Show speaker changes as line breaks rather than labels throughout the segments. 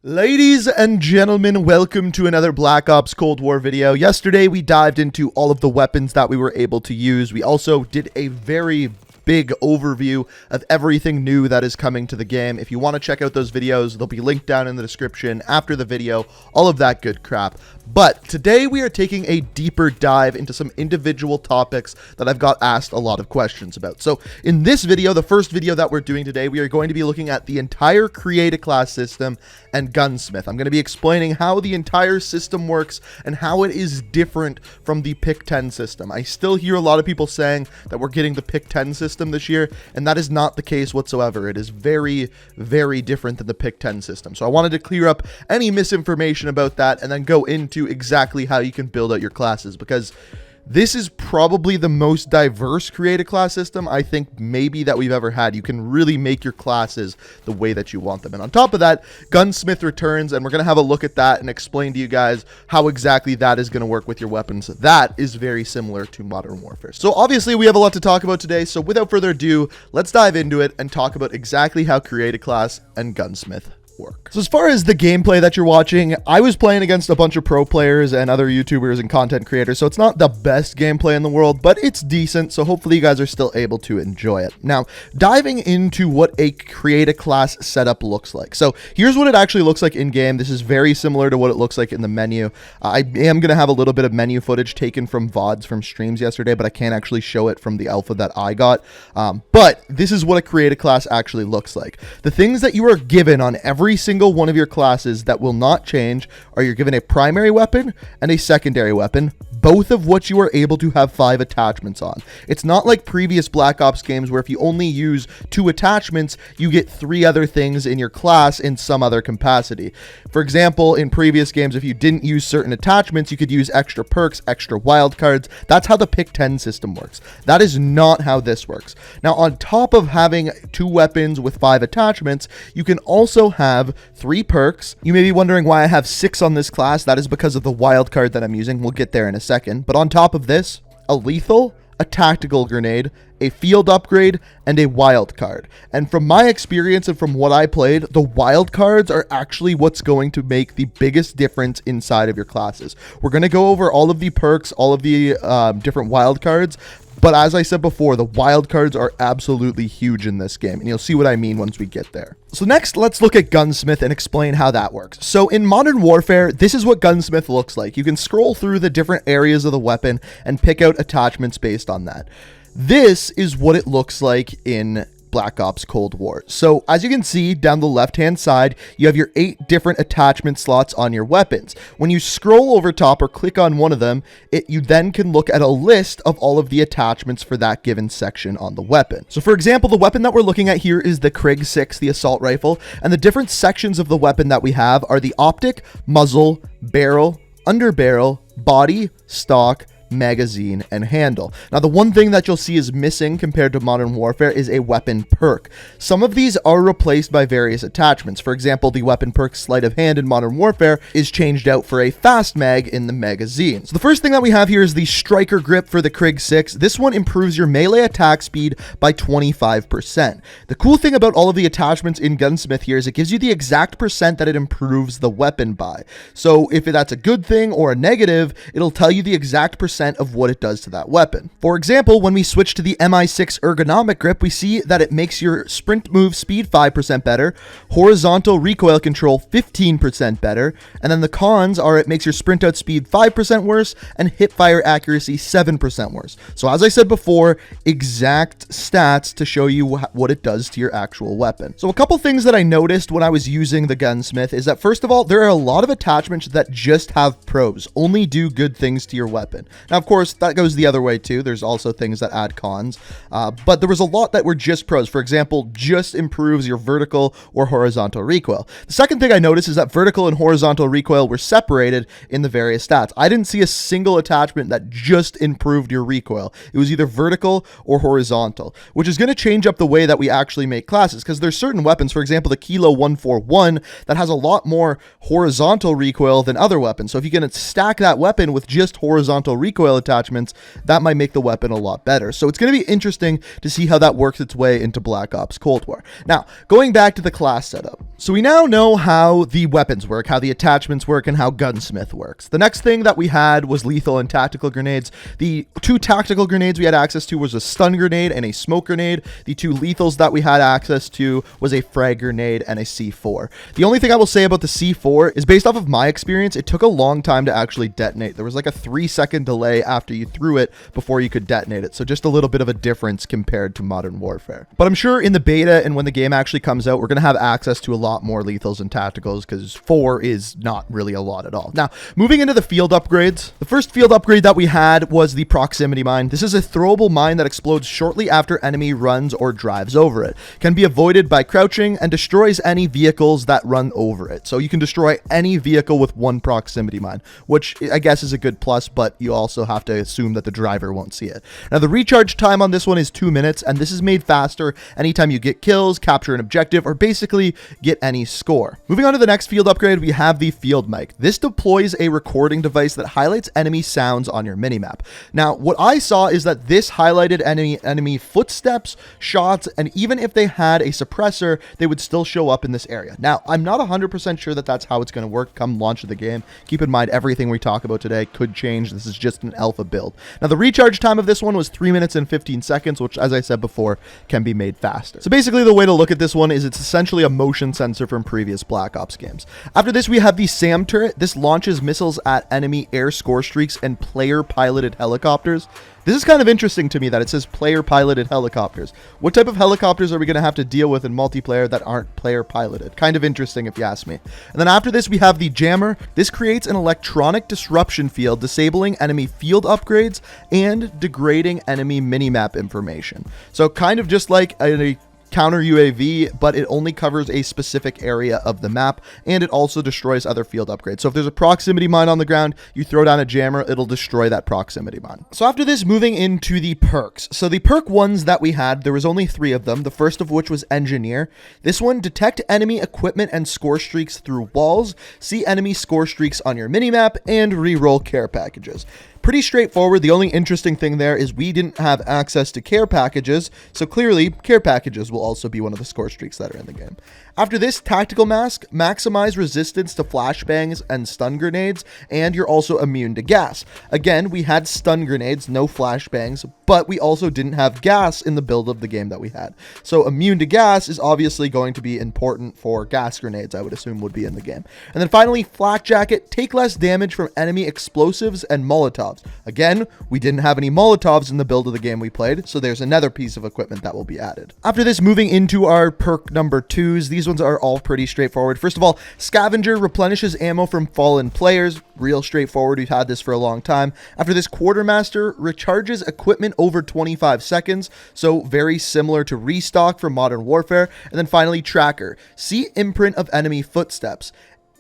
Ladies and gentlemen, welcome to another Black Ops Cold War video. Yesterday, we dived into all of the weapons that we were able to use. We also did a very big overview of everything new that is coming to the game. If you want to check out those videos, they'll be linked down in the description after the video, all of that good crap. But today we are taking a deeper dive into some individual topics that I've got asked a lot of questions about. So in this video, the first video that we're doing today, we are going to be looking at the entire Create a Class system and Gunsmith. I'm going to be explaining how the entire system works and how it is different from the Pick 10 system. I still hear a lot of people saying that we're getting the Pick 10 system this year, and that is not the case whatsoever. It is very, very different than the Pick 10 system. So I wanted to clear up any misinformation about that and then go into exactly how you can build out your classes, because this is probably the most diverse Create a Class system I think maybe that we've ever had. You can really make your classes the way that you want them. And on top of that, Gunsmith returns, and we're going to have a look at that and explain to you guys how exactly that is going to work with your weapons. That is very similar to Modern Warfare. So obviously we have a lot to talk about today, so without further ado, let's dive into it and talk about exactly how Create a Class and Gunsmith work. So as far as the gameplay that you're watching, I was playing against a bunch of pro players and other YouTubers and content creators, so it's not the best gameplay in the world, but it's decent, so hopefully you guys are still able to enjoy it. Now, diving into what a Create a Class setup looks like. So here's what it actually looks like in-game. This is very similar to what it looks like in the menu. I am going to have a little bit of menu footage taken from VODs from streams yesterday, but I can't actually show it from the alpha that I got. But this is what a Create a Class actually looks like. The things that you are given on every single one of your classes that will not change are you're given a primary weapon and a secondary weapon, both of which you are able to have 5 attachments on. It's not like previous Black Ops games where if you only use 2 attachments, you get 3 other things in your class in some other capacity. For example, in previous games, if you didn't use certain attachments, you could use extra perks, extra wildcards. That's how the Pick 10 system works. That is not how this works. Now, on top of having 2 weapons with 5 attachments, you can also have 3 perks. You may be wondering why I have 6 on this class. That is because of the wildcard that I'm using. We'll get there in a second. But on top of this, a lethal, a tactical grenade, a field upgrade, and a wild card. And from my experience and from what I played, the wild cards are actually what's going to make the biggest difference inside of your classes. We're going to go over all of the perks, all of the different wild cards. But as I said before, the wild cards are absolutely huge in this game, and you'll see what I mean once we get there. So next, let's look at Gunsmith and explain how that works. So in Modern Warfare, this is what Gunsmith looks like. You can scroll through the different areas of the weapon and pick out attachments based on that. This is what it looks like in Black Ops Cold War. So as you can see down the left hand side, you have your 8 different attachment slots on your weapons. When you scroll over top or click on one of them, you then can look at a list of all of the attachments for that given section on the weapon. So for example, the weapon that we're looking at here is the Krig 6, the assault rifle, and the different sections of the weapon that we have are the optic, muzzle, barrel, underbarrel, body, stock, magazine, and handle. Now, the one thing that you'll see is missing compared to Modern Warfare is a weapon perk. Some of these are replaced by various attachments. For example, the weapon perk Sleight of Hand in Modern Warfare is changed out for a fast mag in the magazine. So the first thing that we have here is the Striker Grip for the Krig 6. This one improves your melee attack speed by 25%. The cool thing about all of the attachments in Gunsmith here is it gives you the exact percent that it improves the weapon by. So if that's a good thing or a negative, it'll tell you the exact percent of what it does to that weapon. For example, when we switch to the MI6 ergonomic grip, we see that it makes your sprint move speed 5% better, horizontal recoil control 15% better, and then the cons are it makes your sprint out speed 5% worse and hip fire accuracy 7% worse. So as I said before, exact stats to show you what it does to your actual weapon. So a couple things that I noticed when I was using the Gunsmith is that first of all, there are a lot of attachments that just have pros, only do good things to your weapon. Now, of course, that goes the other way too. There's also things that add cons, but there was a lot that were just pros. For example, just improves your vertical or horizontal recoil. The second thing I noticed is that vertical and horizontal recoil were separated in the various stats. I didn't see a single attachment that just improved your recoil. It was either vertical or horizontal, which is going to change up the way that we actually make classes, because there's certain weapons, for example, the Kilo 141, that has a lot more horizontal recoil than other weapons. So if you can stack that weapon with just horizontal recoil attachments, that might make the weapon a lot better. So it's going to be interesting to see how that works its way into Black Ops Cold War. Now, going back to the class setup. So we now know how the weapons work, how the attachments work, and how Gunsmith works. The next thing that we had was lethal and tactical grenades. The 2 tactical grenades we had access to was a stun grenade and a smoke grenade. The 2 lethals that we had access to was a frag grenade and a C4. The only thing I will say about the C4 is, based off of my experience, it took a long time to actually detonate. There was like a 3-second delay after you threw it before you could detonate it. So just a little bit of a difference compared to Modern Warfare. But I'm sure in the beta and when the game actually comes out, we're going to have access to a lot more lethals and tacticals, because 4 is not really a lot at all. Now, moving into the field upgrades, the first field upgrade that we had was the proximity mine. This is a throwable mine that explodes shortly after enemy runs or drives over it. Can be avoided by crouching and destroys any vehicles that run over it. So you can destroy any vehicle with 1 proximity mine, which I guess is a good plus, but you also have to assume that the driver won't see it. Now, the recharge time on this one is 2 minutes, and this is made faster anytime you get kills, capture an objective, or basically get any score. Moving on to the next field upgrade, we have the field mic. This deploys a recording device that highlights enemy sounds on your minimap. Now, what I saw is that this highlighted enemy footsteps, shots, and even if they had a suppressor, they would still show up in this area. Now, I'm not 100% sure that that's how it's going to work come launch of the game. Keep in mind, everything we talk about today could change. This is just an alpha build. Now, the recharge time of this one was 3 minutes and 15 seconds, which, as I said before, can be made faster. So basically, the way to look at this one is it's essentially a motion sensor from previous Black Ops games. After this, we have the SAM turret. This launches missiles at enemy air score streaks and player-piloted helicopters. This is kind of interesting to me that it says player-piloted helicopters. What type of helicopters are we going to have to deal with in multiplayer that aren't player-piloted? Kind of interesting if you ask me. And then after this, we have the jammer. This creates an electronic disruption field, disabling enemy field upgrades and degrading enemy minimap information. So kind of just like a counter UAV, but it only covers a specific area of the map, and it also destroys other field upgrades. So if there's a proximity mine on the ground, you throw down a jammer, it'll destroy that proximity mine. So after this, moving into the perks. So the perk ones that we had, there was only 3 of them, the first of which was engineer. This one, detect enemy equipment and score streaks through walls, see enemy score streaks on your minimap, and re-roll care packages. Pretty straightforward. The only interesting thing there is we didn't have access to care packages, so clearly care packages will also be one of the score streaks that are in the game. After this, tactical mask, maximize resistance to flashbangs and stun grenades, and you're also immune to gas. Again, we had stun grenades, no flashbangs, but we also didn't have gas in the build of the game that we had. So immune to gas is obviously going to be important for gas grenades, I would assume would be in the game. And then finally, flak jacket, take less damage from enemy explosives and Molotovs. Again, we didn't have any Molotovs in the build of the game we played, so there's another piece of equipment that will be added. After this, moving into our perk number 2s, these ones are all pretty straightforward. First of all, Scavenger replenishes ammo from fallen players. Real straightforward. We've had this for a long time. After this, Quartermaster recharges equipment over 25 seconds. So very similar to Restock from Modern Warfare. And then finally, Tracker. See imprint of enemy footsteps,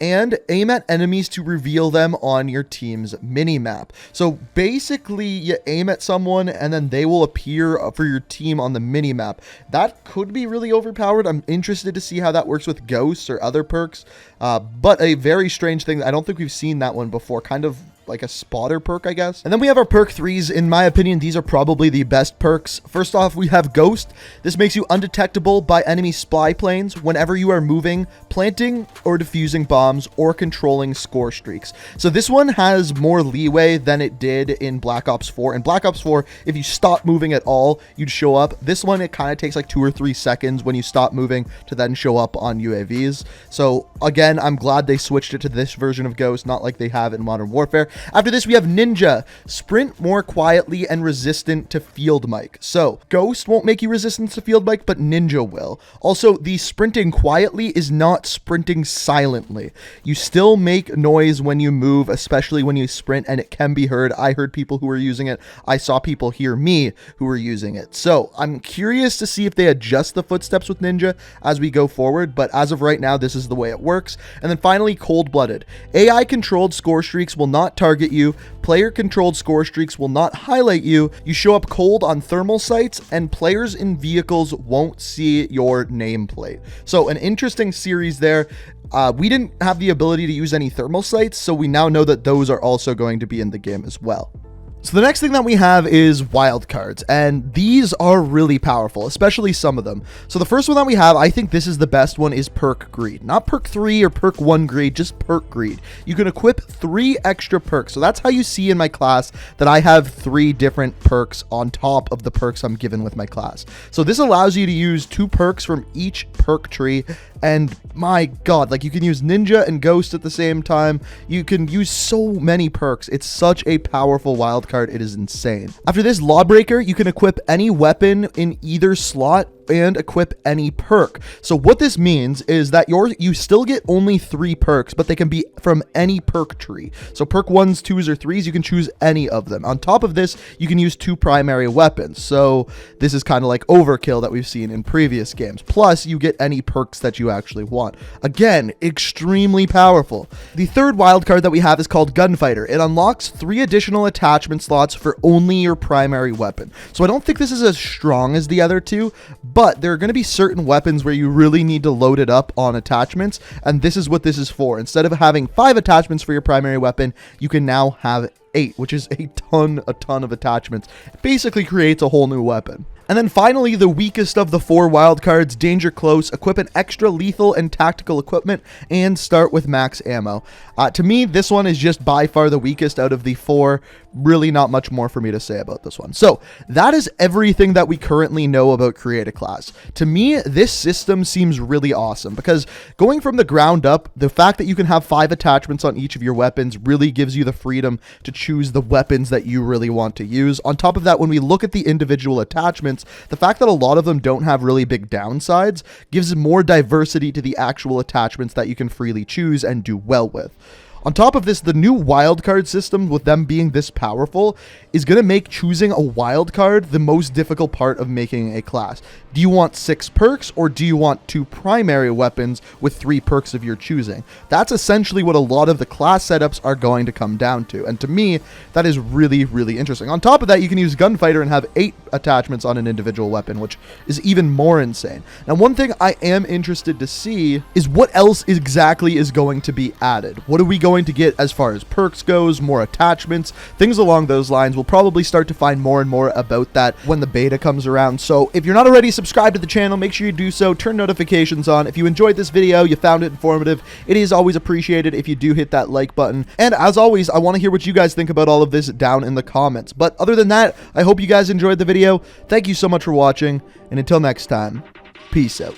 and aim at enemies to reveal them on your team's minimap. So basically, you aim at someone and then they will appear for your team on the minimap. That could be really overpowered. I'm interested to see how that works with ghosts or other perks, but a very strange thing. I don't think we've seen that one before. Kind of like a spotter perk, I guess. And then we have our perk 3s. In my opinion, these are probably the best perks. First off, we have Ghost. This makes you undetectable by enemy spy planes whenever you are moving, planting or defusing bombs, or controlling score streaks. So this one has more leeway than it did in Black Ops 4. In Black Ops 4, if you stop moving at all, you'd show up. This one, it kind of takes like 2 or 3 seconds when you stop moving to then show up on UAVs. So again, I'm glad they switched it to this version of Ghost, not like they have in Modern Warfare. After this, we have Ninja. Sprint more quietly and resistant to field mic. So Ghost won't make you resistant to field mic, but Ninja will. Also, the sprinting quietly is not sprinting silently. You still make noise when you move, especially when you sprint, and it can be heard. I heard people who were using it. I saw people hear me who were using it. So I'm curious to see if they adjust the footsteps with Ninja as we go forward, but as of right now, this is the way it works. And then finally, Cold-Blooded. AI-controlled score streaks will not target you. Player-controlled score streaks will not highlight you. You show up cold on thermal sites, and players in vehicles won't see your nameplate. So an interesting series there. We didn't have the ability to use any thermal sites, so we now know that those are also going to be in the game as well. So the next thing that we have is wild cards, and these are really powerful, especially some of them. So the first one that we have, I think this is the best one, is Perk Greed. Not Perk 3 or Perk 1 Greed, just Perk Greed. You can equip 3 extra perks. So that's how you see in my class that I have 3 different perks on top of the perks I'm given with my class. So this allows you to use 2 perks from each perk tree, and my god, like you can use Ninja and Ghost at the same time. You can use so many perks. It's such a powerful wild card. It is insane. After this, Lawbreaker, you can equip any weapon in either slot and equip any perk. So what this means is that you still get only 3 perks, but they can be from any perk tree. So perk 1s, 2s, or 3s, you can choose any of them. On top of this, you can use 2 primary weapons. So this is kind of like overkill that we've seen in previous games. Plus, you get any perks that you actually want. Again, extremely powerful. The third wildcard that we have is called Gunfighter. It unlocks 3 additional attachment slots for only your primary weapon. So I don't think this is as strong as the other 2, but there are going to be certain weapons where you really need to load it up on attachments, and this is what this is for. Instead of having 5 attachments for your primary weapon, you can now have 8, which is a ton of attachments. It basically creates a whole new weapon. And then finally, the weakest of the 4 wildcards, Danger Close. Equip an extra lethal and tactical equipment and start with max ammo. To me, this one is just by far the weakest out of the 4. Really not much more for me to say about this one. So that is everything that we currently know about Create a Class. To me, this system seems really awesome because going from the ground up, the fact that you can have 5 attachments on each of your weapons really gives you the freedom to choose the weapons that you really want to use. On top of that, when we look at the individual attachments, the fact that a lot of them don't have really big downsides gives more diversity to the actual attachments that you can freely choose and do well with. On top of this, the new wildcard system, with them being this powerful, is going to make choosing a wildcard the most difficult part of making a class. Do you want 6 perks, or do you want 2 primary weapons with 3 perks of your choosing? That's essentially what a lot of the class setups are going to come down to, and to me, that is really, really interesting. On top of that, you can use Gunfighter and have 8 attachments on an individual weapon, which is even more insane. Now, one thing I am interested to see is what else exactly is going to be added. What are we going to get as far as perks goes, more attachments, things along those lines? We'll probably start to find more and more about that when the beta comes around. So if you're not already subscribed to the channel, make sure you do so. Turn notifications on. If you enjoyed this video, you found it informative, it is always appreciated if you do hit that like button. And as always, I want to hear what you guys think about all of this down in the comments. But other than that, I hope you guys enjoyed the video. Thank you so much for watching, and until next time, peace out.